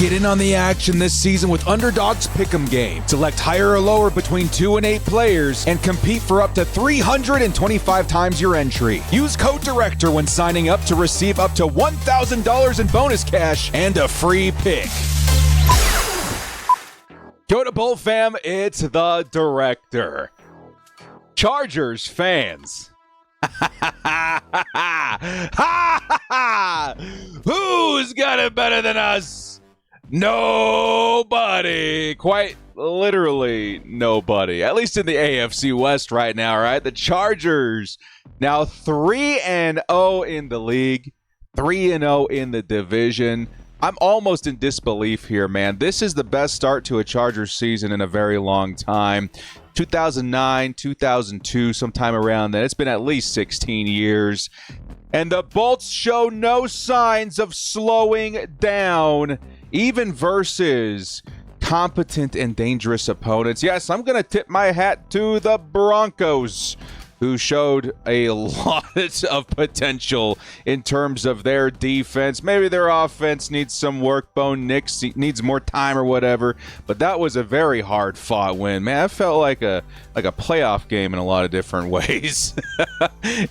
Get in on the action this season with Underdog's Pick'em game. Select higher or lower between 2 and 8 players and compete for up to 325 times your entry. Use code DIRECTOR when signing up to receive up to $1,000 in bonus cash and a free pick. Go to Bull Fam, it's the Director. Chargers fans. Who's got it better than us? Nobody. Quite literally nobody. At least in the AFC West right now, right? The Chargers now 3-0 in the league, 3-0 in the division. I'm almost in disbelief here, man. This is the best start to a Chargers season in a very long time. 2009, 2002, sometime around then. It's been at least 16 years. And the Bolts show no signs of slowing down, even versus competent and dangerous opponents. Yes, I'm going to tip my hat to the Broncos, who showed a lot of potential in terms of their defense. Maybe their offense needs some work. Bo Nix needs more time or whatever. But that was a very hard-fought win. Man, it felt like a playoff game in a lot of different ways.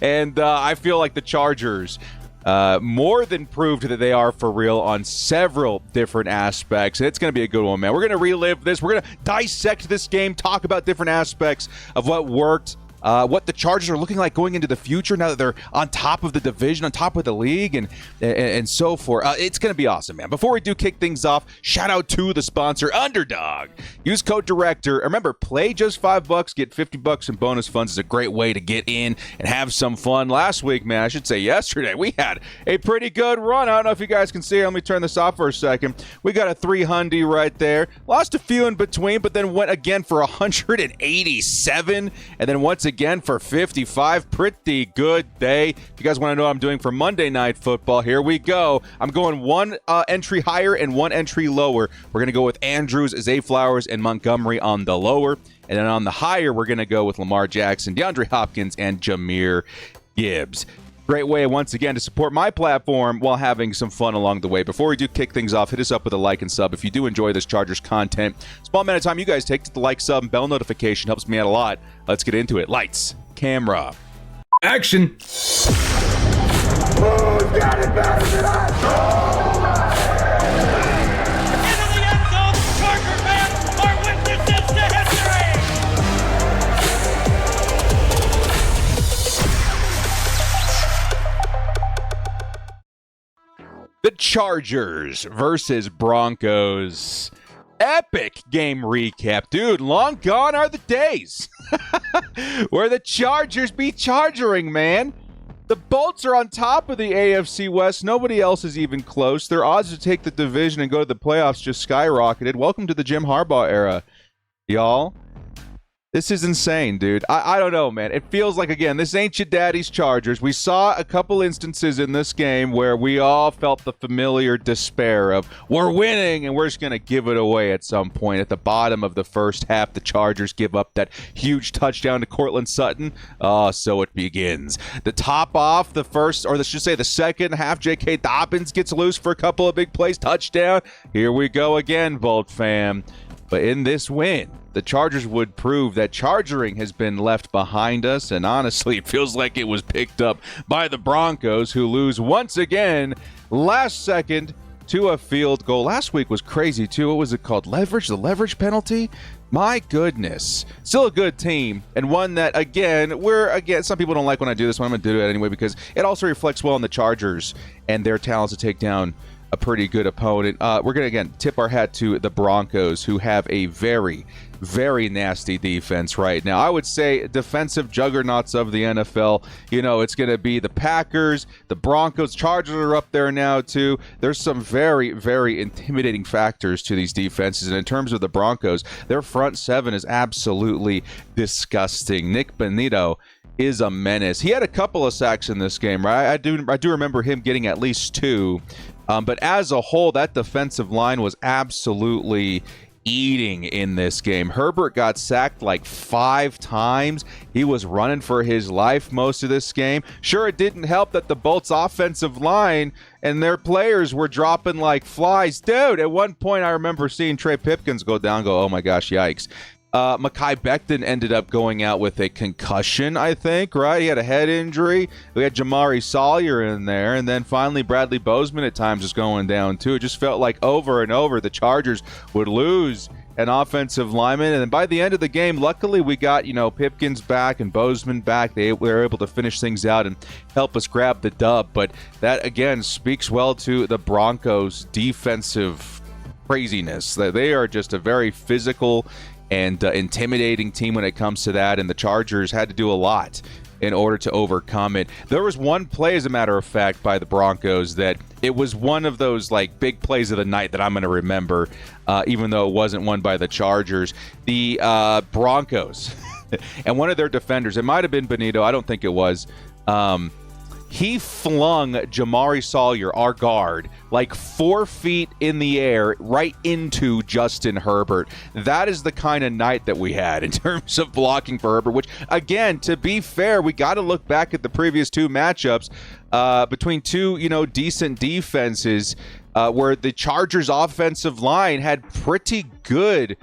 And I feel like the Chargers more than proved that they are for real on several different aspects. It's going to be a good one, man. We're going to relive this. We're going to dissect this game, talk about different aspects of what worked, what the Chargers are looking like going into the future now that they're on top of the division, on top of the league, and so forth. It's going to be awesome, man. Before we do kick things off, shout out to the sponsor, Underdog. Use code DIRECTOR. Remember, play just $5, get $50 in bonus funds. Is a great way to get in and have some fun. Last week, man, I should say yesterday, we had a pretty good run. I don't know if you guys can see it. Let me turn this off for a second. We got a 300 right there. Lost a few in between, but then went again for 187, and then once again for 55. Pretty good day. If you guys want to know what I'm doing for Monday Night Football, here we go. I'm going one entry higher and one entry lower. We're going to go with Andrews, Zay Flowers, and Montgomery on the lower. And then on the higher, we're going to go with Lamar Jackson, DeAndre Hopkins, and Jahmyr Gibbs. Great way, once again, to support my platform while having some fun along the way. Before we do kick things off, hit us up with a like and sub. If you do enjoy this Chargers content, small amount of time you guys take to the like, sub, and bell notification helps me out a lot. Let's get into it. Lights, camera, action. Who's got it better than us? Into the end zone, Charger fans are witnesses to history! The Chargers versus Broncos. Epic game recap. Dude, long gone are the days where the Chargers be chargering, man. The Bolts are on top of the AFC West. Nobody else is even close. Their odds to take the division and go to the playoffs just skyrocketed. Welcome to the Jim Harbaugh era, y'all. This is insane, dude. I don't know, man. It feels like, again, this ain't your daddy's Chargers. We saw a couple instances in this game where we all felt the familiar despair of, we're winning and we're just going to give it away at some point. At the bottom of the first half, the Chargers give up that huge touchdown to Cortland Sutton. Oh, so it begins. The top off the first, or let's just say the second half, J.K. Dobbins gets loose for a couple of big plays. Touchdown. Here we go again, Bolt fam. But in this win, the Chargers would prove that chargering has been left behind us, and honestly, it feels like it was picked up by the Broncos, who lose once again last second to a field goal. Last week was crazy, too. What was it called? Leverage? The leverage penalty? My goodness. Still a good team, and one that, again, some people don't like when I do this one. I'm going to do it anyway because it also reflects well on the Chargers and their talents to take down a pretty good opponent. We're going to, again, tip our hat to the Broncos, who have a very, very nasty defense right now. I would say defensive juggernauts of the NFL. You know, it's going to be the Packers, the Broncos, Chargers are up there now too. There's some very, very intimidating factors to these defenses. And in terms of the Broncos, their front seven is absolutely disgusting. Nick Bonito is a menace. He had a couple of sacks in this game, right? I do remember him getting at least two. But as a whole, that defensive line was absolutely eating in this game. Herbert got sacked like 5 times. He was running for his life most of this game. Sure, it didn't help that the Bolts offensive line and their players were dropping like flies. Dude, at one point I remember seeing Trey Pipkins go down, oh my gosh, yikes. Mekhi Becton ended up going out with a concussion, I think, right? He had a head injury. We had Jamari Sawyer in there, and then finally Bradley Bozeman at times was going down too. It just felt like over and over the Chargers would lose an offensive lineman, and then by the end of the game, luckily we got, Pipkins back and Bozeman back. They were able to finish things out and help us grab the dub, but that again speaks well to the Broncos' defensive craziness. They are just a very physical and intimidating team when it comes to that, and the Chargers had to do a lot in order to overcome it. There was one play, as a matter of fact, by the Broncos that it was one of those like big plays of the night that I'm going to remember, even though it wasn't one by the Chargers. The Broncos and one of their defenders, it might have been Benito, I don't think it was, he flung Jamari Sawyer, our guard, like 4 feet in the air right into Justin Herbert. That is the kind of night that we had in terms of blocking for Herbert, which, again, to be fair, we got to look back at the previous 2 matchups between 2, decent defenses where the Chargers' offensive line had pretty good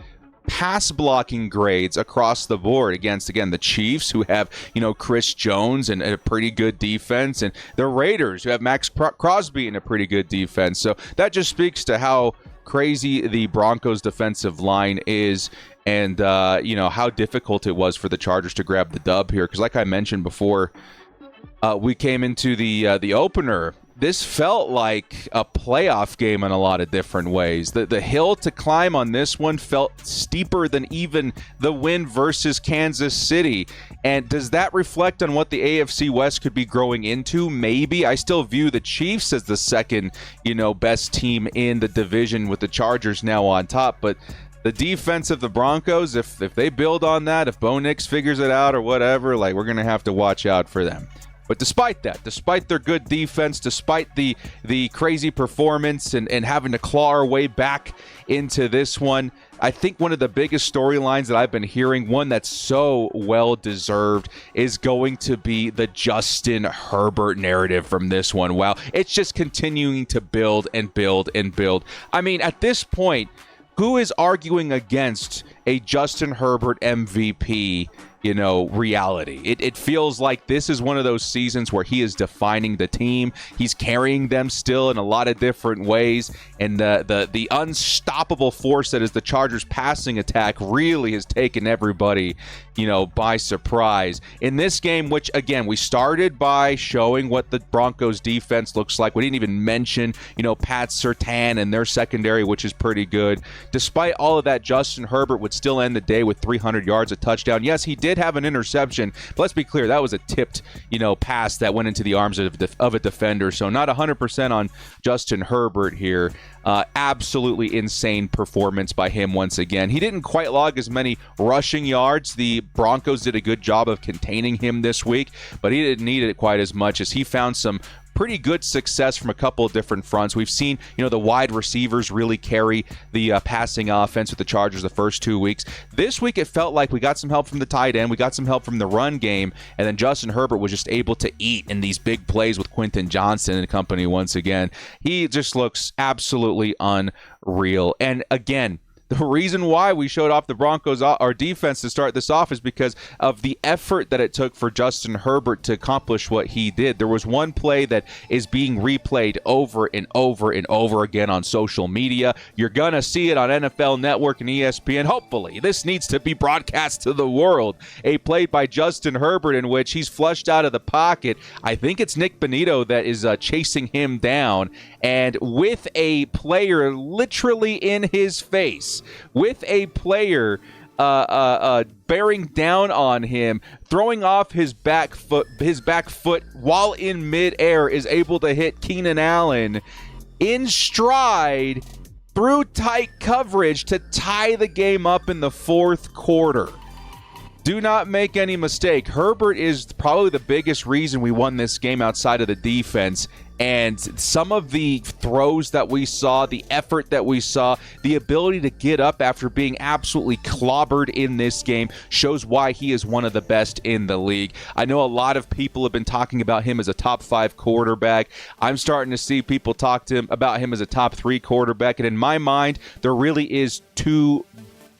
pass blocking grades across the board against, again, the Chiefs, who have, Chris Jones and a pretty good defense, and the Raiders, who have Max Crosby and a pretty good defense. So that just speaks to how crazy the Broncos defensive line is, and how difficult it was for the Chargers to grab the dub here. Because like I mentioned before, we came into the opener. This felt like a playoff game in a lot of different ways. The hill to climb on this one felt steeper than even the win versus Kansas City. And does that reflect on what the AFC West could be growing into? Maybe. I still view the Chiefs as the second, best team in the division, with the Chargers now on top. But the defense of the Broncos, if they build on that, if Bo Nix figures it out or whatever, like, we're going to have to watch out for them. But despite that, despite their good defense, despite the crazy performance and having to claw our way back into this one, I think one of the biggest storylines that I've been hearing, one that's so well-deserved, is going to be the Justin Herbert narrative from this one. Wow, it's just continuing to build and build and build. I mean, at this point, who is arguing against a Justin Herbert MVP, reality? It feels like this is one of those seasons where he is defining the team. He's carrying them still in a lot of different ways, and the unstoppable force that is the Chargers passing attack really has taken everybody, by surprise. In this game, which, again, we started by showing what the Broncos defense looks like. We didn't even mention, Pat Surtain and their secondary, which is pretty good. Despite all of that, Justin Herbert would still end the day with 300 yards, a touchdown. Yes, he did have an interception, but let's be clear, that was a tipped, pass that went into the arms of a defender. So not 100% on Justin Herbert here. Absolutely insane performance by him once again. He didn't quite log as many rushing yards. The Broncos did a good job of containing him this week, but he didn't need it quite as much, as he found some pretty good success from a couple of different fronts. We've seen, the wide receivers really carry the passing offense with the Chargers the first 2 weeks. This week, it felt like we got some help from the tight end. We got some help from the run game. And then Justin Herbert was just able to eat in these big plays with Quentin Johnston and company once again. He just looks absolutely unreal. And again, the reason why we showed off the Broncos, our defense, to start this off is because of the effort that it took for Justin Herbert to accomplish what he did. There was one play that is being replayed over and over and over again on social media. You're going to see it on NFL Network and ESPN. Hopefully, this needs to be broadcast to the world. A play by Justin Herbert in which he's flushed out of the pocket. I think it's Nick Benito that is chasing him down, and with a player literally in his face, with a player bearing down on him, throwing off his back foot while in midair, is able to hit Keenan Allen in stride through tight coverage to tie the game up in the fourth quarter. Do not make any mistake. Herbert is probably the biggest reason we won this game outside of the defense. And some of the throws that we saw, the effort that we saw, the ability to get up after being absolutely clobbered in this game shows why he is one of the best in the league. I know a lot of people have been talking about him as a top 5 quarterback. I'm starting to see people talk to him about him as a top 3 quarterback. And in my mind, there really is 2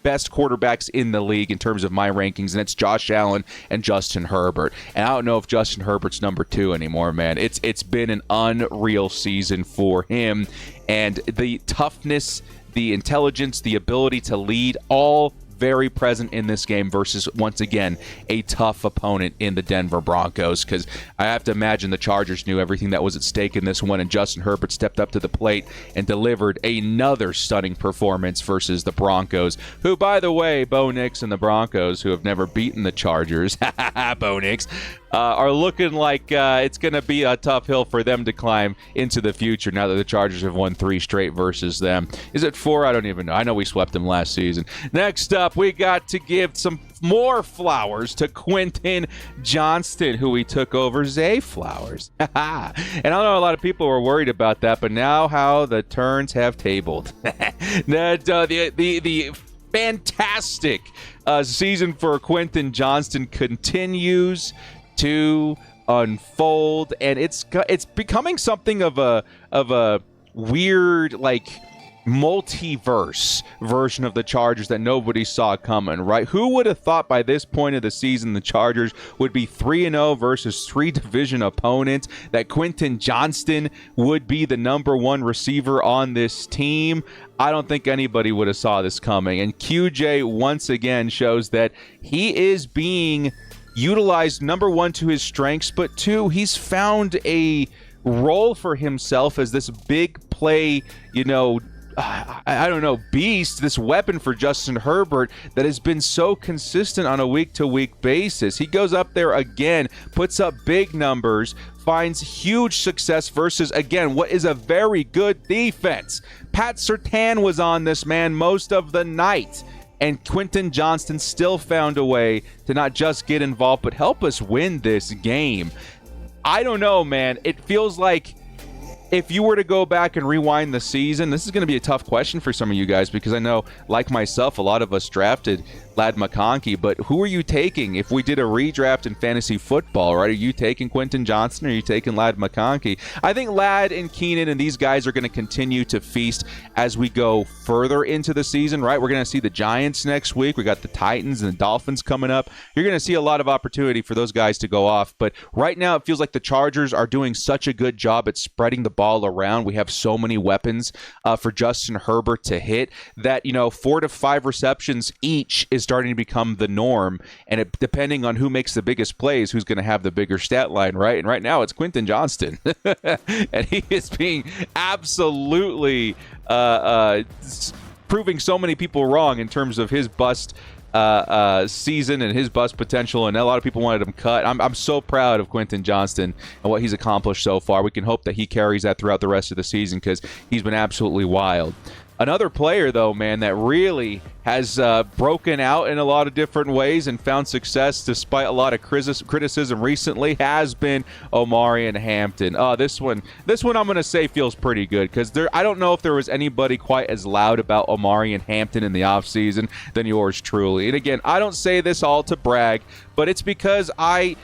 best quarterbacks in the league in terms of my rankings, and it's Josh Allen and Justin Herbert. And I don't know if Justin Herbert's number 2 anymore, man. It's been an unreal season for him, and the toughness, the intelligence, the ability to lead, all very present in this game versus, once again, a tough opponent in the Denver Broncos, because I have to imagine the Chargers knew everything that was at stake in this one, and Justin Herbert stepped up to the plate and delivered another stunning performance versus the Broncos, who, by the way, Bo Nix and the Broncos, who have never beaten the Chargers, Bo Nix, are looking like it's going to be a tough hill for them to climb into the future now that the Chargers have won 3 straight versus them. Is it 4? I don't even know. I know we swept them last season. Next up, we got to give some more flowers to Quentin Johnston, who we took over Zay Flowers. And I know a lot of people were worried about that, but now how the turns have tabled. The fantastic season for Quentin Johnston continues to unfold, and it's becoming something of a weird, like, multiverse version of the Chargers that nobody saw coming, right? Who would have thought by this point of the season the Chargers would be 3-0 versus 3 division opponents, that Quentin Johnston would be the number 1 receiver on this team? I don't think anybody would have saw this coming, and QJ once again shows that he is being utilized, number 1, to his strengths, but 2, he's found a role for himself as this big play, I don't know, beast, this weapon for Justin Herbert that has been so consistent on a week-to-week basis. He goes up there again, puts up big numbers, finds huge success versus, again, what is a very good defense. Pat Surtain was on this man most of the night, and Quentin Johnston still found a way to not just get involved, but help us win this game. I don't know, man. It feels like if you were to go back and rewind the season, this is going to be a tough question for some of you guys, because I know, like myself, a lot of us drafted Ladd McConkey, but who are you taking if we did a redraft in fantasy football, right? Are you taking Quentin Johnston or are you taking Ladd McConkey? I think Ladd and Keenan and these guys are going to continue to feast as we go further into the season, right? We're going to see the Giants next week. We got the Titans and the Dolphins coming up. You're going to see a lot of opportunity for those guys to go off, but right now it feels like the Chargers are doing such a good job at spreading the ball around. We have so many weapons for Justin Herbert to hit that, 4 to 5 receptions each is starting to become the norm, and depending on who makes the biggest plays, who's going to have the bigger stat line, right? And right now it's Quentin Johnston, and he is being absolutely proving so many people wrong in terms of his bust season and his bust potential, and a lot of people wanted him cut. I'm so proud of Quentin Johnston and what he's accomplished so far. We can hope that he carries that throughout the rest of the season, because he's been absolutely wild. Another player, though, man, that really has broken out in a lot of different ways and found success despite a lot of criticism recently has been Omarion Hampton. This one I'm going to say feels pretty good, because I don't know if there was anybody quite as loud about Omarion Hampton in the offseason than yours truly. And again, I don't say this all to brag, but it's because I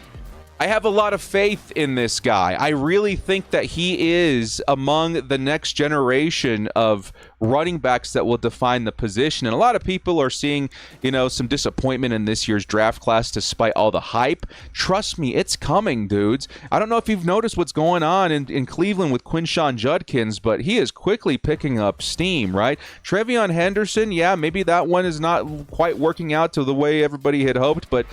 have a lot of faith in this guy. I really think that he is among the next generation of running backs that will define the position. And a lot of people are seeing, some disappointment in this year's draft class despite all the hype. Trust me, it's coming, dudes. I don't know if you've noticed what's going on in Cleveland with Quinshawn Judkins, but he is quickly picking up steam, right? Trevion Henderson, yeah, maybe that one is not quite working out to the way everybody had hoped, but,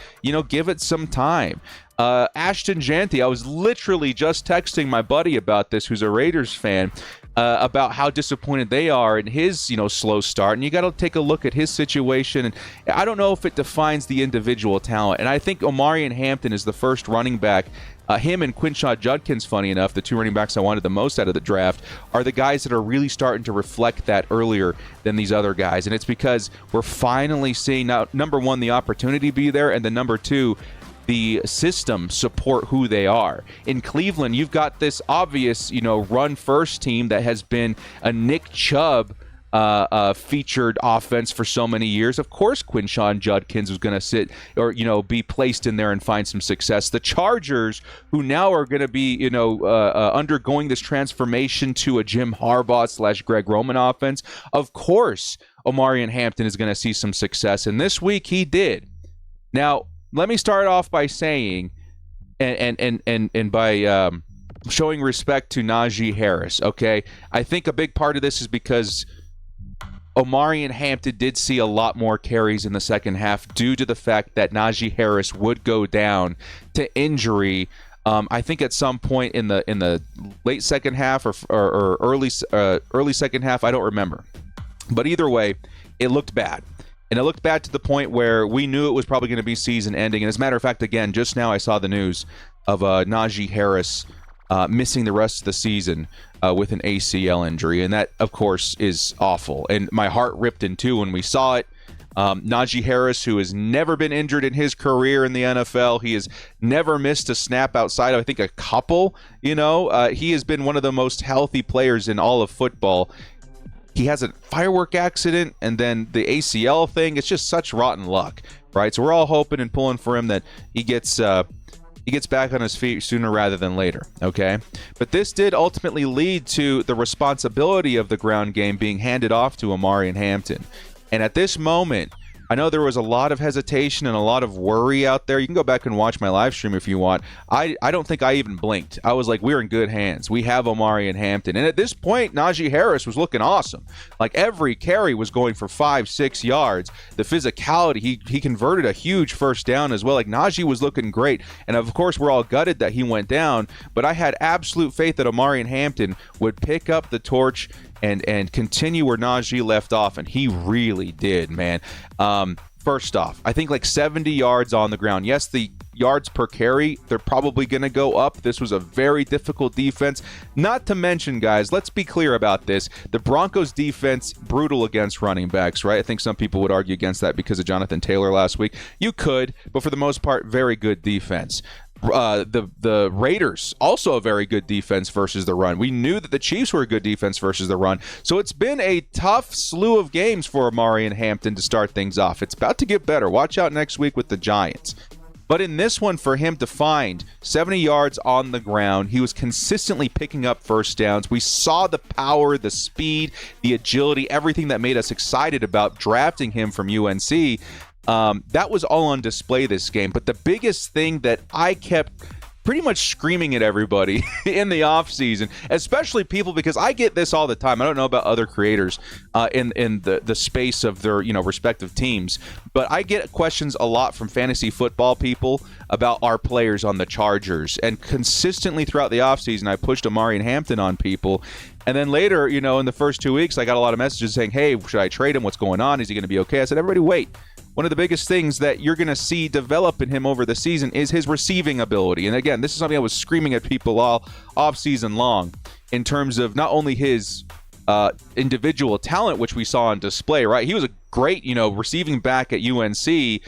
give it some time. Ashton Janty, I was literally just texting my buddy about this, who's a Raiders fan, about how disappointed they are in his, slow start. And you got to take a look at his situation. And I don't know if it defines the individual talent. And I think Omarion Hampton is the first running back Him and Quinshon Judkins, funny enough, the two running backs I wanted the most out of the draft, are the guys that are really starting to reflect that earlier than these other guys. And it's because we're finally seeing, now, number one, the opportunity be there, and then number two, the system support who they are. In Cleveland, you've got this obvious, run-first team that has been a Nick Chubb featured offense for so many years. Of course, Quinshon Judkins was going to sit or, be placed in there and find some success. The Chargers, who now are going to be, undergoing this transformation to a Jim Harbaugh / Greg Roman offense, of course, Omarion Hampton is going to see some success. And this week he did. Now, let me start off by saying, and by showing respect to Najee Harris, okay? I think a big part of this is because Omarion Hampton did see a lot more carries in the second half due to the fact that Najee Harris would go down to injury. I think at some point in the late second half or early second half, I don't remember. But either way, it looked bad. And it looked bad to the point where we knew it was probably going to be season ending. And as a matter of fact, again, just now I saw the news of Najee Harris missing the rest of the season with an ACL injury. And that, of course, is awful. And my heart ripped in two when we saw it. Najee Harris, who has never been injured in his career in the NFL. He has never missed a snap outside of, I think, a couple. He has been one of the most healthy players in all of football. He has a firework accident and then the ACL thing. It's just such rotten luck, right? So we're all hoping and pulling for him that he gets back on his feet sooner rather than later, okay? But this did ultimately lead to the responsibility of the ground game being handed off to Omarion Hampton. And at this moment, I know there was a lot of hesitation and a lot of worry out there. You can go back and watch my live stream if you want. I don't think I even blinked. I was like, we're in good hands. We have Omarion Hampton. And at this point, Najee Harris was looking awesome. Like every carry was going for 5-6 yards. The physicality, he converted a huge first down as well. Like Najee was looking great. And of course, we're all gutted that he went down. But I had absolute faith that Omarion Hampton would pick up the torch and continue where Najee left off, and he really did, man. First off, I think like 70 yards on the ground. Yes, the yards per carry, they're probably going to go up. This was a very difficult defense. Not to mention, guys, let's be clear about this. The Broncos defense, brutal against running backs, right? I think some people would argue against that because of Jonathan Taylor last week. You could, but for the most part, very good defense. The Raiders, also a very good defense versus the run. We knew that the Chiefs were a good defense versus the run. So it's been a tough slew of games for Omarion Hampton to start things off. It's about to get better. Watch out next week with the Giants. But in this one, for him to find 70 yards on the ground, he was consistently picking up first downs. We saw the power, the speed, the agility, everything that made us excited about drafting him from UNC. That was all on display this game. But the biggest thing that I kept pretty much screaming at everybody in the offseason, especially people, because I get this all the time. I don't know about other creators in the space of their respective teams, but I get questions a lot from fantasy football people about our players on the Chargers. And consistently throughout the offseason, I pushed Omarion Hampton on people. And then later, in the first 2 weeks, I got a lot of messages saying, hey, should I trade him? What's going on? Is he going to be okay? I said, everybody wait. One of the biggest things that you're going to see develop in him over the season is his receiving ability. And again, this is something I was screaming at people all off-season long in terms of not only his individual talent, which we saw on display, right? He was a great, receiving back at UNC.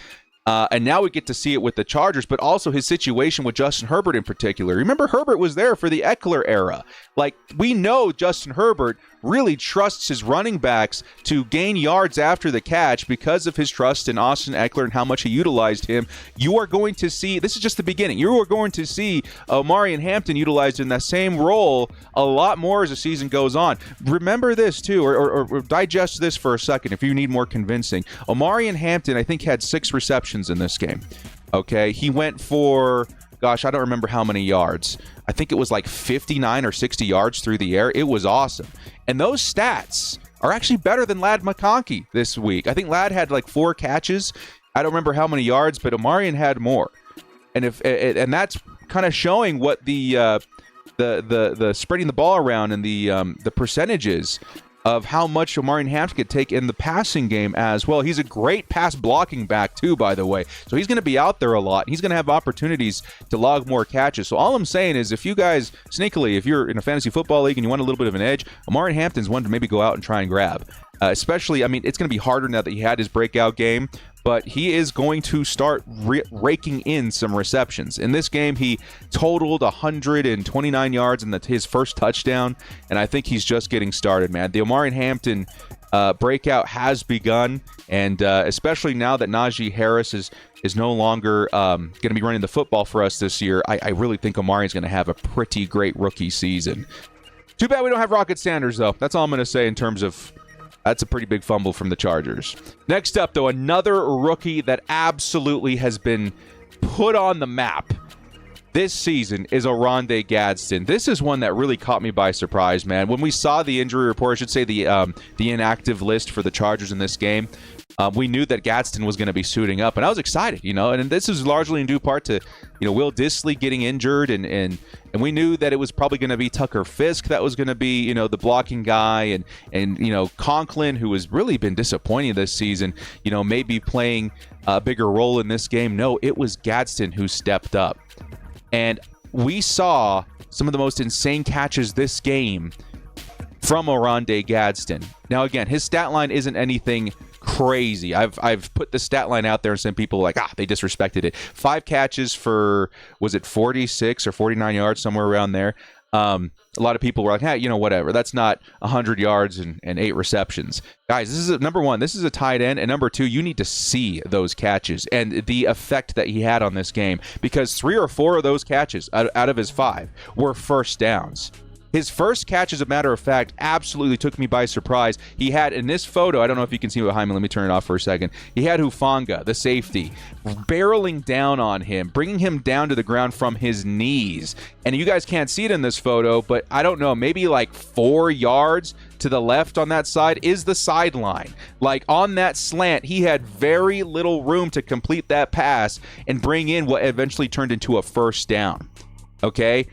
And now we get to see it with the Chargers, but also his situation with Justin Herbert in particular. Remember, Herbert was there for the Eckler era. Like, we know Justin Herbert really trusts his running backs to gain yards after the catch because of his trust in Austin Eckler and how much he utilized him. You are going to see, this is just the beginning, you are going to see Omarion Hampton utilized in that same role a lot more as the season goes on. Remember this too, or digest this for a second if you need more convincing. Omarion Hampton, I think, had 6 receptions in this game. Okay, he went for, gosh, I don't remember how many yards. I think it was like 59 or 60 yards through the air. It was awesome. And those stats are actually better than Ladd McConkey this week. I think Ladd had like 4 catches. I don't remember how many yards, but Omarion had more. And and that's kind of showing what the spreading the ball around and the percentages of how much Omarion Hampton could take in the passing game as well. He's a great pass blocking back too, by the way. So he's going to be out there a lot. He's going to have opportunities to log more catches. So all I'm saying is if you guys, sneakily, if you're in a fantasy football league and you want a little bit of an edge, Omarion Hampton's one to maybe go out and try and grab. Especially, I mean, it's going to be harder now that he had his breakout game, but he is going to start raking in some receptions. In this game, he totaled 129 yards in his first touchdown, and I think he's just getting started, man. The Omarion Hampton breakout has begun, and especially now that Najee Harris is no longer going to be running the football for us this year, I really think Omarion's going to have a pretty great rookie season. Too bad we don't have Rocket Sanders, though. That's all I'm going to say in terms of that's a pretty big fumble from the Chargers. Next up, though, another rookie that absolutely has been put on the map this season is Oronde Gadsden. This is one that really caught me by surprise, man. When we saw the injury report, I should say the inactive list for the Chargers in this game, we knew that Gadsden was going to be suiting up, and I was excited, and this is largely in due part to, Will Dissly getting injured, and we knew that it was probably going to be Tucker Fisk that was going to be, the blocking guy, and Conklin, who has really been disappointing this season, maybe playing a bigger role in this game. No, it was Gadsden who stepped up, and we saw some of the most insane catches this game from Oronde Gadsden. Now, again, his stat line isn't anything crazy. I've put the stat line out there and some people like, they disrespected it. 5 catches for, was it 46 or 49 yards, somewhere around there. A lot of people were like, hey, whatever. That's not 100 yards and 8 receptions. Guys, this is number one, this is a tight end. And number two, you need to see those catches and the effect that he had on this game, because 3 or 4 of those catches out of his 5 were first downs. His first catch, as a matter of fact, absolutely took me by surprise. He had, in this photo, I don't know if you can see behind me, let me turn it off for a second. He had Hufanga, the safety, barreling down on him, bringing him down to the ground from his knees. And you guys can't see it in this photo, but I don't know, maybe like 4 yards to the left on that side is the sideline. Like on that slant, he had very little room to complete that pass and bring in what eventually turned into a first down. Okay?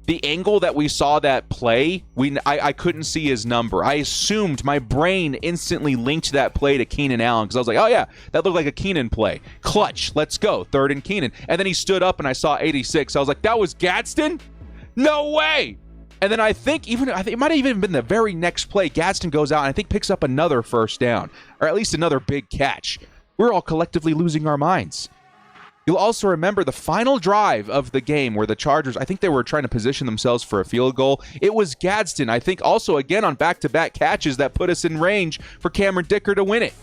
The angle that we saw that play, I couldn't see his number. I assumed, my brain instantly linked that play to Keenan Allen, because I was like, oh yeah, that looked like a Keenan play. Clutch, let's go, 3rd and Keenan. And then he stood up and I saw 86. I was like, that was Gadsden? No way! And then I think it might have even been the very next play, Gadsden goes out and I think picks up another first down, or at least another big catch. We're all collectively losing our minds. You'll also remember the final drive of the game where the Chargers, I think they were trying to position themselves for a field goal. It was Gadsden, I think also again on back-to-back catches, that put us in range for Cameron Dicker to win it.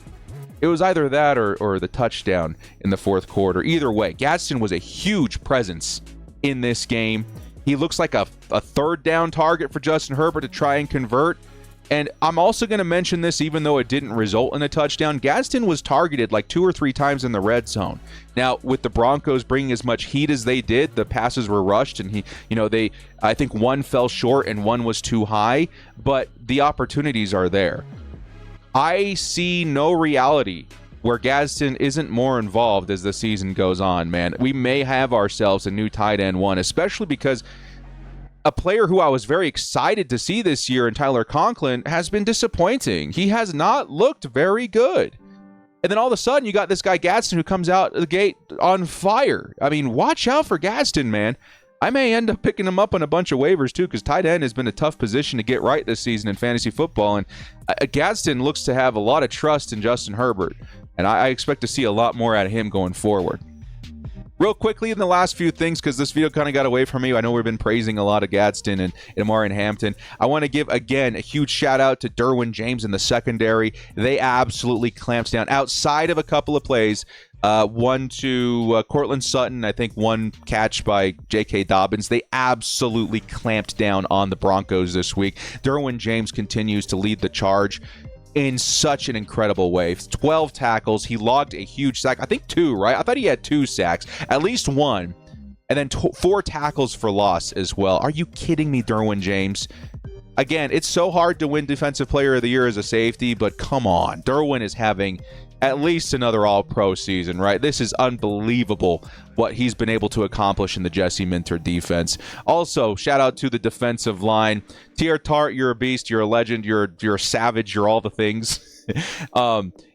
It was either that or the touchdown in the 4th quarter. Either way, Gadsden was a huge presence in this game. He looks like a 3rd down target for Justin Herbert to try and convert. And I'm also going to mention this, even though it didn't result in a touchdown, Gadsden was targeted like 2 or 3 times in the red zone. Now, with the Broncos bringing as much heat as they did, the passes were rushed, and I think one fell short and one was too high, but the opportunities are there. I see no reality where Gadsden isn't more involved as the season goes on, man. We may have ourselves a new tight end 1, especially because a player who I was very excited to see this year in Tyler Conklin has been disappointing. He has not looked very good. And then all of a sudden, you got this guy Gadsden who comes out of the gate on fire. I mean, watch out for Gadsden, man. I may end up picking him up on a bunch of waivers, too, because tight end has been a tough position to get right this season in fantasy football. And Gadsden looks to have a lot of trust in Justin Herbert. And I expect to see a lot more out of him going forward. Real quickly in the last few things, because this video kind of got away from me. I know we've been praising a lot of Gadsden and Omarion Hampton. I want to give, again, a huge shout out to Derwin James in the secondary. They absolutely clamped down. Outside of a couple of plays, one to Cortland Sutton, I think one catch by J.K. Dobbins. They absolutely clamped down on the Broncos this week. Derwin James continues to lead the charge in such an incredible way. 12 tackles. He logged a huge sack. I think 2, right? I thought he had 2 sacks. At least 1. And then 4 tackles for loss as well. Are you kidding me, Derwin James? Again, it's so hard to win Defensive Player of the Year as a safety, but come on. Derwin is having at least another all-pro season, right? This is unbelievable what he's been able to accomplish in the Jesse Minter defense. Also, shout out to the defensive line. Tier Tart, you're a beast, you're a legend, you're a savage, you're all the things.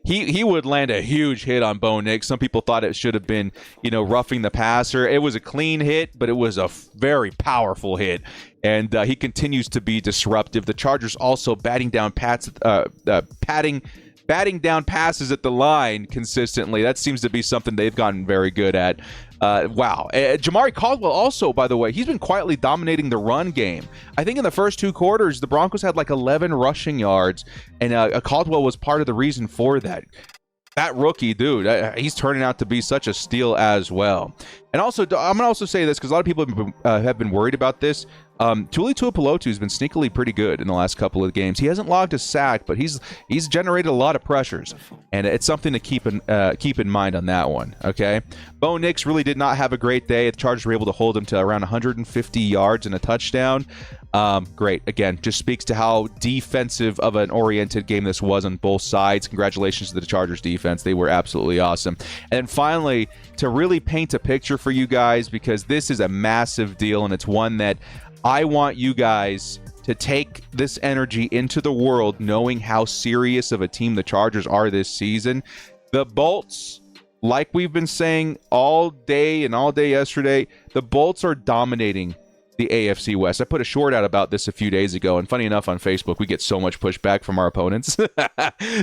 He would land a huge hit on Bo Nix. Some people thought it should have been, roughing the passer. It was a clean hit, but it was a very powerful hit. And he continues to be disruptive. The Chargers also batting down passes at the line consistently. That seems to be something they've gotten very good at. Wow. Jamari Caldwell also, by the way, he's been quietly dominating the run game. I think in the first 2 quarters, the Broncos had like 11 rushing yards, and Caldwell was part of the reason for that. That rookie, dude, he's turning out to be such a steal as well. And also, I'm going to also say this because a lot of people have been worried about this. Tuli Tuipulotu has been sneakily pretty good in the last couple of games. He hasn't logged a sack, but he's generated a lot of pressures, and it's something to keep in mind on that one. Okay, Bo Nix really did not have a great day. The Chargers were able to hold him to around 150 yards and a touchdown. Great. Again, just speaks to how defensive of an oriented game this was on both sides. Congratulations to the Chargers defense. They were absolutely awesome. And then finally, to really paint a picture for you guys, because this is a massive deal, and it's one that I want you guys to take this energy into the world, knowing how serious of a team the Chargers are this season. The Bolts, like we've been saying all day and all day yesterday, the Bolts are dominating the AFC West. I put a short out about this a few days ago, and funny enough, on Facebook, we get so much pushback from our opponents. The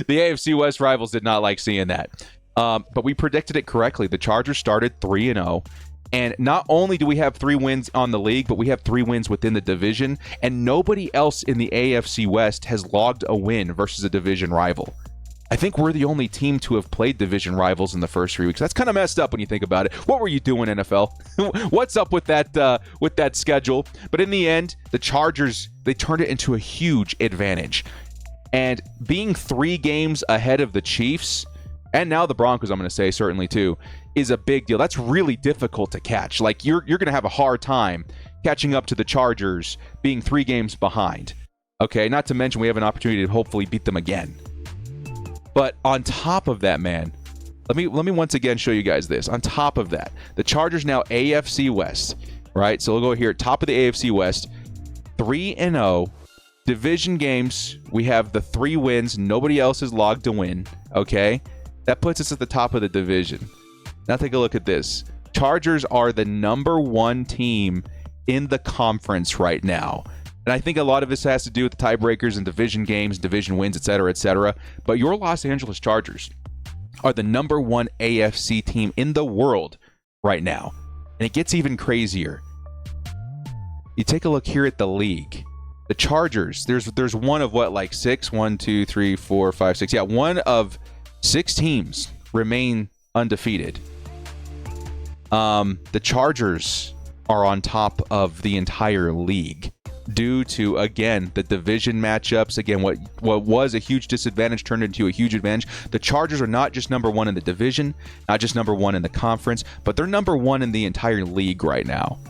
AFC West rivals did not like seeing that. But we predicted it correctly. The Chargers started 3-0. And not only do we have 3 wins on the league, but we have 3 wins within the division. And nobody else in the AFC West has logged a win versus a division rival. I think we're the only team to have played division rivals in the first 3 weeks. That's kind of messed up when you think about it. What were you doing, NFL? What's up with that schedule? But in the end, the Chargers, they turned it into a huge advantage. And being 3 games ahead of the Chiefs, and now the Broncos, I'm going to say certainly too, is a big deal. That's really difficult to catch. Like, you're going to have a hard time catching up to the Chargers being 3 games behind. Okay, not to mention we have an opportunity to hopefully beat them again. But on top of that, man, let me once again show you guys this. On top of that, the Chargers now AFC West, right? So we'll go here, top of the AFC West, 3-0. Division games, we have the 3 wins. Nobody else has logged a win, okay? That puts us at the top of the division. Now take a look at this. Chargers are the number 1 team in the conference right now. And I think a lot of this has to do with the tiebreakers and division games, division wins, et cetera, et cetera. But your Los Angeles Chargers are the number 1 AFC team in the world right now. And it gets even crazier. You take a look here at the league. The Chargers, there's one of what, like 6? 1, 2, 3, 4, 5, 6. Yeah, one of 6 teams remain undefeated. The Chargers are on top of the entire league due to, again, the division matchups. Again, what was a huge disadvantage turned into a huge advantage. The Chargers are not just number 1 in the division, not just number 1 in the conference, but they're number 1 in the entire league right now.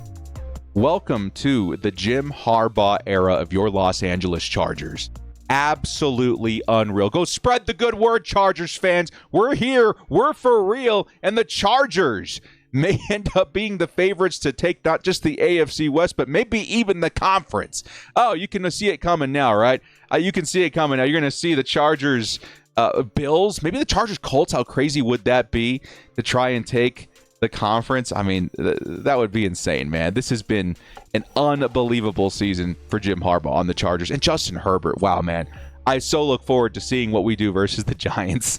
Welcome to the Jim Harbaugh era of your Los Angeles Chargers. Absolutely unreal. Go spread the good word, Chargers fans. We're here. We're for real. And the Chargers may end up being the favorites to take not just the AFC West, but maybe even the conference. Oh, you can see it coming now, right? You can see it coming now. You're going to see the Chargers, Bills, maybe the Chargers Colts. How crazy would that be to try and take the conference? I mean, that would be insane, man. This has been an unbelievable season for Jim Harbaugh on the Chargers. And Justin Herbert, wow, man. I so look forward to seeing what we do versus the Giants.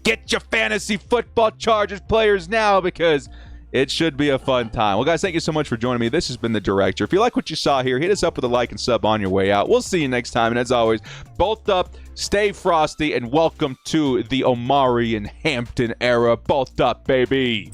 Get your fantasy football Chargers players now, because it should be a fun time. Well, guys, thank you so much for joining me. This has been The Director. If you like what you saw here, hit us up with a like and sub on your way out. We'll see you next time. And as always, bolt up, stay frosty, and welcome to the Omari and Hampton era. Bolt up, baby.